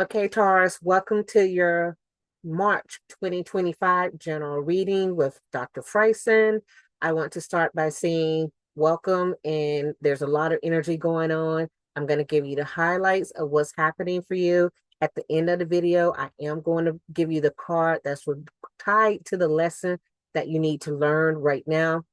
Okay, Taurus, welcome to your March 2025 general reading with Dr. Fryson. I want to start by saying welcome, and there's a lot of energy going on. I'm going to give you the highlights of what's happening for you. At the end of the video, I am going to give you the card that's tied to the lesson that you need to learn right now.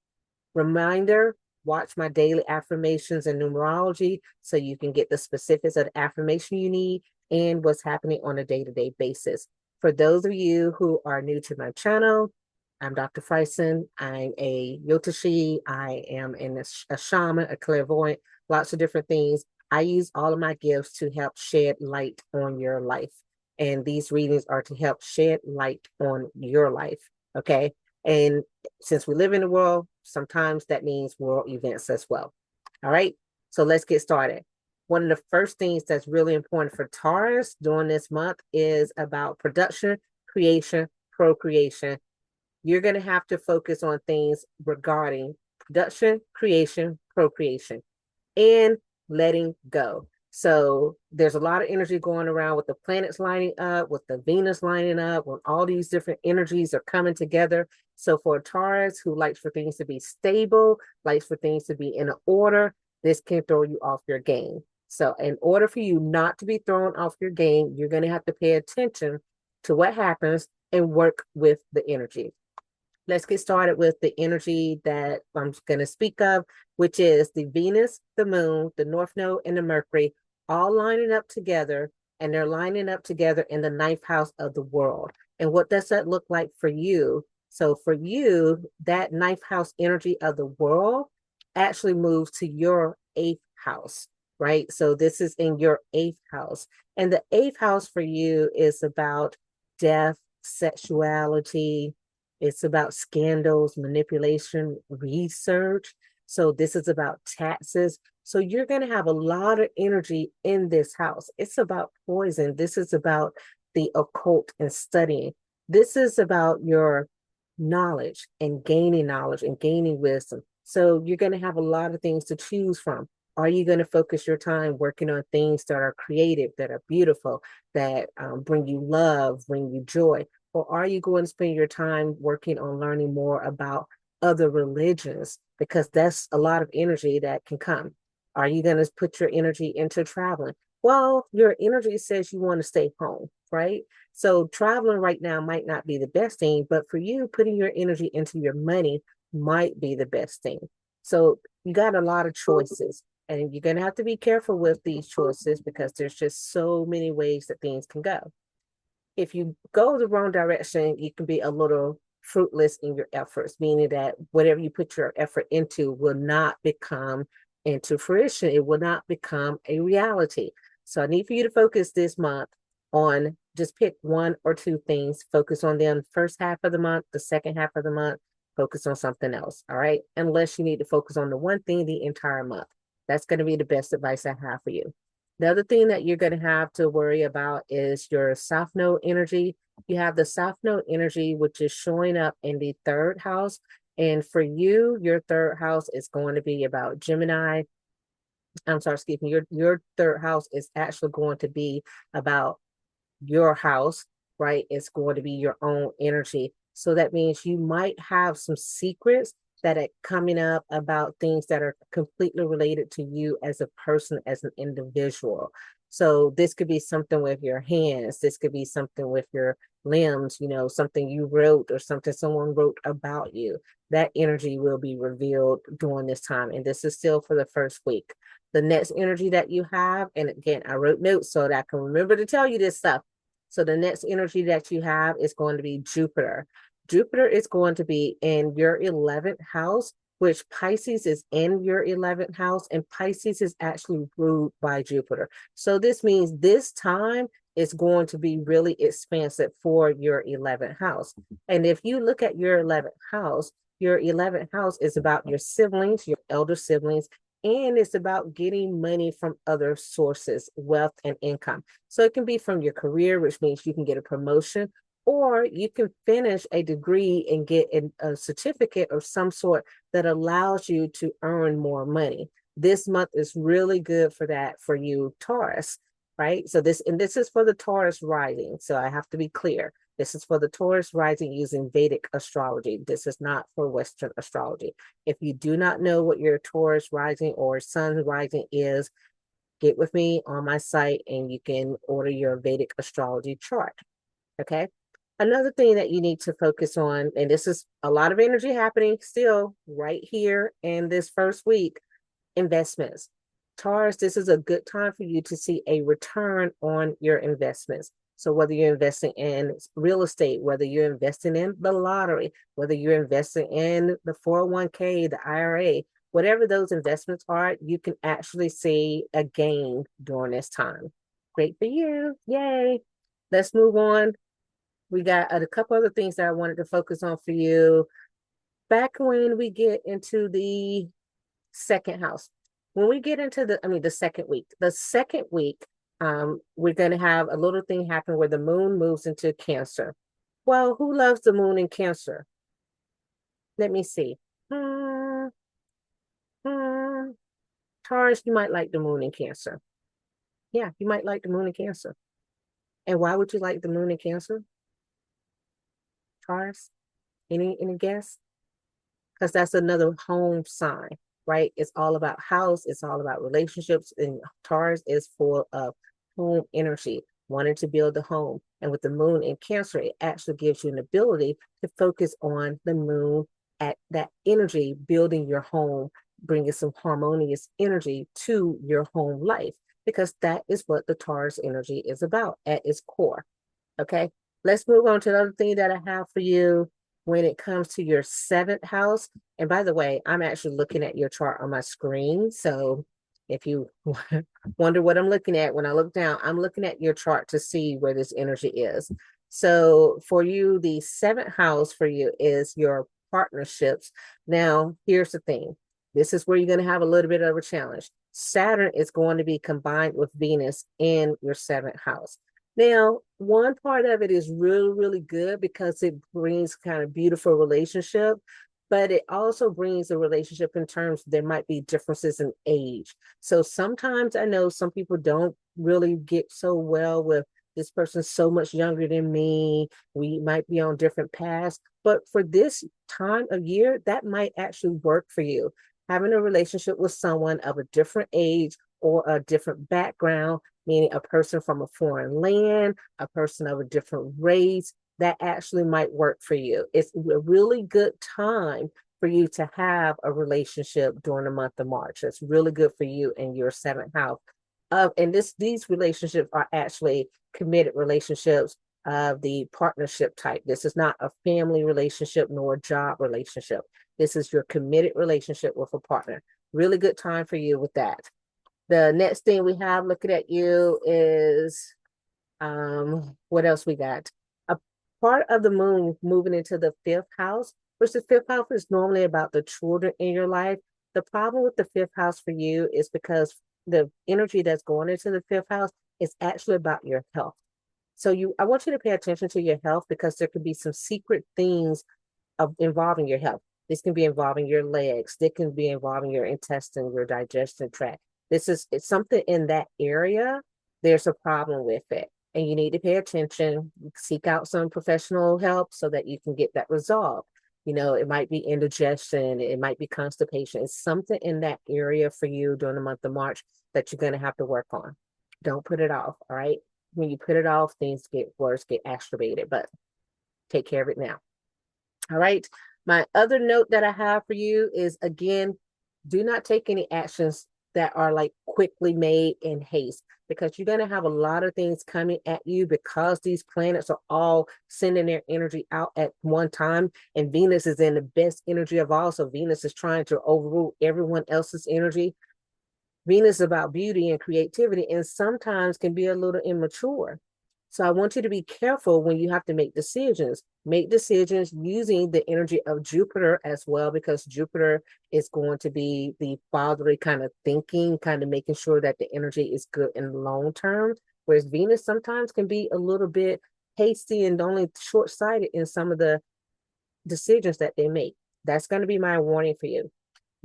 Reminder, watch my daily affirmations and numerology so you can get the specifics of the affirmation you need and what's happening on a day-to-day basis. For those of you who are new to my channel, I'm Dr. Fryson. I'm a Jyotishi. I am a shaman, a clairvoyant, lots of different things. I use all of my gifts to help shed light on your life. And these readings are to help shed light on your life. Okay. And since we live in the world, sometimes that means world events as well. All right. So let's get started. One of the first things that's really important for Taurus during this month is about production, creation, procreation. You're going to have to focus on things regarding production, creation, procreation, and letting go. So there's a lot of energy going around with the planets lining up, with the Venus lining up, when all these different energies are coming together. So for a Taurus who likes for things to be stable, likes for things to be in order, this can throw you off your game. So in order for you not to be thrown off your game, you're going to have to pay attention to what happens and work with the energy. Let's get started with the energy that I'm going to speak of, which is the Venus, the Moon, the North Node, and the Mercury all lining up together, and they're lining up together in the ninth house of the world. And what does that look like for you? So for you, that ninth house energy of the world actually moves to your eighth house, right? So this is in your eighth house. And the eighth house for you is about death, sexuality, it's about scandals, manipulation, research. So this is about taxes. So you're going to have a lot of energy in this house. It's about poison. This is about the occult and studying. This is about your knowledge and gaining wisdom. So you're going to have a lot of things to choose from. Are you going to focus your time working on things that are creative, that are beautiful, that bring you love, bring you joy? Or are you going to spend your time working on learning more about other religions? Because that's a lot of energy that can come. Are you going to put your energy into traveling? Well, your energy says you want to stay home, right? So traveling right now might not be the best thing, but for you, putting your energy into your money might be the best thing. So you got a lot of choices, and you're going to have to be careful with these choices because there's just so many ways that things can go. If you go the wrong direction, you can be a little fruitless in your efforts, meaning that whatever you put your effort into will not become into fruition. It will not become a reality. So I need for you to focus this month on just pick one or two things, focus on them first half of the month, the second half of the month, focus on something else. All right. Unless you need to focus on the one thing the entire month. That's going to be the best advice I have for you. The other thing that you're going to have to worry about is your South Node energy. You have the South Node energy, which is showing up in the third house. And for you, your third house is going to be about Gemini. I'm sorry, excuse me. Your third house is actually going to be about your house, right? It's going to be your own energy. So that means you might have some secrets that are coming up about things that are completely related to you as a person, as an individual. So this could be something with your hands. This could be something with your limbs, something you wrote or something someone wrote about you. That energy will be revealed during this time. And this is still for the first week. The next energy that you have, and again, I wrote notes so that I can remember to tell you this stuff. So the next energy that you have is going to be Jupiter. Jupiter is going to be in your 11th house, which Pisces is in your 11th house, and Pisces is actually ruled by Jupiter. So this means this time is going to be really expansive for your 11th house. And if you look at your 11th house is about your siblings, your elder siblings, and it's about getting money from other sources, wealth and income. So it can be from your career, which means you can get a promotion, or you can finish a degree and get a certificate of some sort that allows you to earn more money. This month is really good for that for you, Taurus. right? So this is for the Taurus rising. So I have to be clear. This is for the Taurus rising using Vedic astrology. This is not for Western astrology. If you do not know what your Taurus rising or sun rising is, get with me on my site and you can order your Vedic astrology chart. Okay. Another thing that you need to focus on, and this is a lot of energy happening still right here in this first week, investments. Taurus, this is a good time for you to see a return on your investments. So whether you're investing in real estate, whether you're investing in the lottery, whether you're investing in the 401k, the IRA, whatever those investments are, you can actually see a gain during this time. Great for you. Yay. Let's move on. We got a couple other things that I wanted to focus on for you. Back when we get into the second house, when we get into the second week, we're going to have a little thing happen where the moon moves into Cancer. Well, who loves the moon in Cancer? Let me see. Hmm, hmm. Taurus, you might like the moon in Cancer. Yeah, you might like the moon in Cancer. And why would you like the moon in Cancer? Taurus, any guess? Because that's another home sign, right? It's all about house, it's all about relationships, and Taurus is full of home energy, wanting to build a home. And with the moon in Cancer, it actually gives you an ability to focus on the moon at that energy, building your home, bringing some harmonious energy to your home life, because that is what the Taurus energy is about at its core. Okay, let's move on to the other thing that I have for you when it comes to your seventh house. And by the way, I'm actually looking at your chart on my screen. So if you wonder what I'm looking at, when I look down, I'm looking at your chart to see where this energy is. So for you, the seventh house for you is your partnerships. Now, here's the thing. This is where you're going to have a little bit of a challenge. Saturn is going to be combined with Venus in your seventh house. Now, one part of it is really, really good because it brings kind of beautiful relationship, but it also brings a relationship in terms there might be differences in age. So sometimes I know some people don't really get so well with this person's so much younger than me. We might be on different paths, but for this time of year, that might actually work for you. Having a relationship with someone of a different age or a different background, meaning a person from a foreign land, a person of a different race, that actually might work for you. It's a really good time for you to have a relationship during the month of March. It's really good for you in your seventh house. And these relationships are actually committed relationships of the partnership type. This is not a family relationship nor a job relationship. This is your committed relationship with a partner. Really good time for you with that. The next thing we have looking at you is what else we got? A part of the moon moving into the fifth house, which the fifth house is normally about the children in your life. The problem with the fifth house for you is because the energy that's going into the fifth house is actually about your health. So I want you to pay attention to your health because there could be some secret things involving your health. This can be involving your legs. This can be involving your intestine, your digestion tract. It's something in that area. There's a problem with it. And you need to pay attention, seek out some professional help so that you can get that resolved. It might be indigestion, it might be constipation. It's something in that area for you during the month of March that you're going to have to work on. Don't put it off, all right? When you put it off, things get worse, get aggravated, but take care of it now. All right. My other note that I have for you is, again, do not take any actions that are like quickly made in haste, because you're going to have a lot of things coming at you because these planets are all sending their energy out at one time. And Venus is in the best energy of all. So Venus is trying to overrule everyone else's energy. Venus is about beauty and creativity, and sometimes can be a little immature. So I want you to be careful when you have to make decisions. Make decisions using the energy of Jupiter as well, because Jupiter is going to be the fatherly kind of thinking, kind of making sure that the energy is good in the long term. Whereas Venus sometimes can be a little bit hasty and only short-sighted in some of the decisions that they make. That's going to be my warning for you.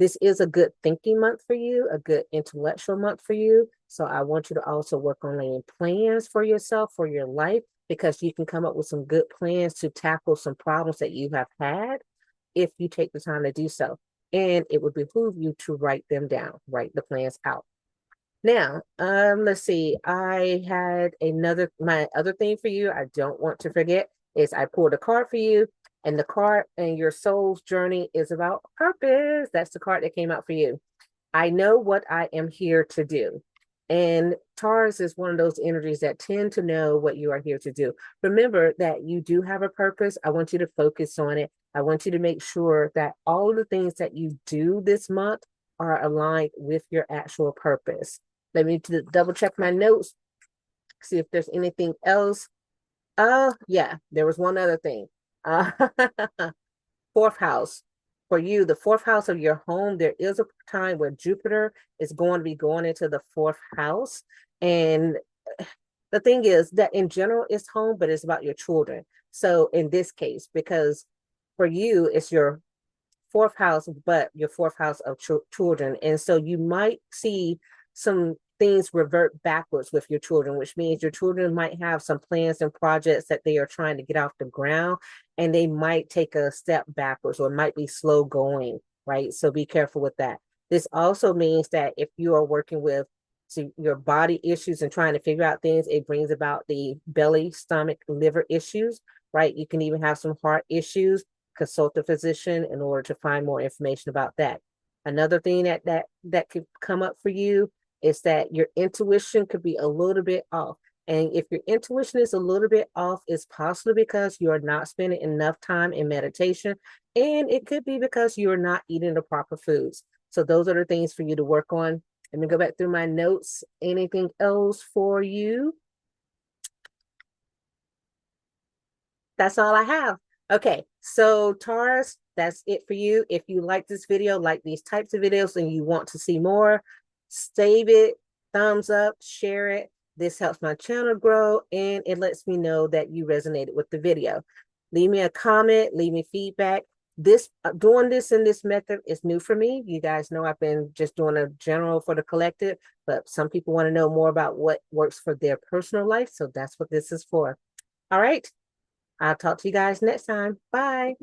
This is a good thinking month for you, a good intellectual month for you. So I want you to also work on laying plans for yourself, for your life, because you can come up with some good plans to tackle some problems that you have had if you take the time to do so. And it would behoove you to write them down, write the plans out. Now, let's see. I had my other thing for you. I don't want to forget is I pulled a card for you, and the card and your soul's journey is about purpose. That's the card that came out for you. I know what I am here to do. And Taurus is one of those energies that tend to know what you are here to do. Remember that you do have a purpose. I want you to focus on it. I want you to make sure that all of the things that you do this month are aligned with your actual purpose. Let me double check my notes, see if there's anything else. Yeah, there was one other thing. Uh, fourth house. For you, the fourth house of your home, there is a time where Jupiter is going to be going into the fourth house. And the thing is that in general, it's home, but it's about your children. So in this case, because for you, it's your fourth house, but your fourth house of children. And so you might see some things revert backwards with your children, which means your children might have some plans and projects that they are trying to get off the ground, and they might take a step backwards or it might be slow going, right? So be careful with that. This also means that if you are working with your body issues and trying to figure out things, it brings about the belly, stomach, liver issues, right? You can even have some heart issues. Consult a physician in order to find more information about that. Another thing that could come up for you is that your intuition could be a little bit off. And if your intuition is a little bit off, it's possibly because you are not spending enough time in meditation. And it could be because you're not eating the proper foods. So those are the things for you to work on. Let me go back through my notes. Anything else for you? That's all I have. Okay, so Taurus, that's it for you. If you like this video, like these types of videos, and you want to see more, save it, thumbs up, share it. This helps my channel grow, and it lets me know that you resonated with the video. Leave me a comment, leave me feedback. Doing this in this method is new for me. You guys know I've been just doing a general for the collective, but some people want to know more about what works for their personal life, so that's what this is for. All right. I'll talk to you guys next time. Bye.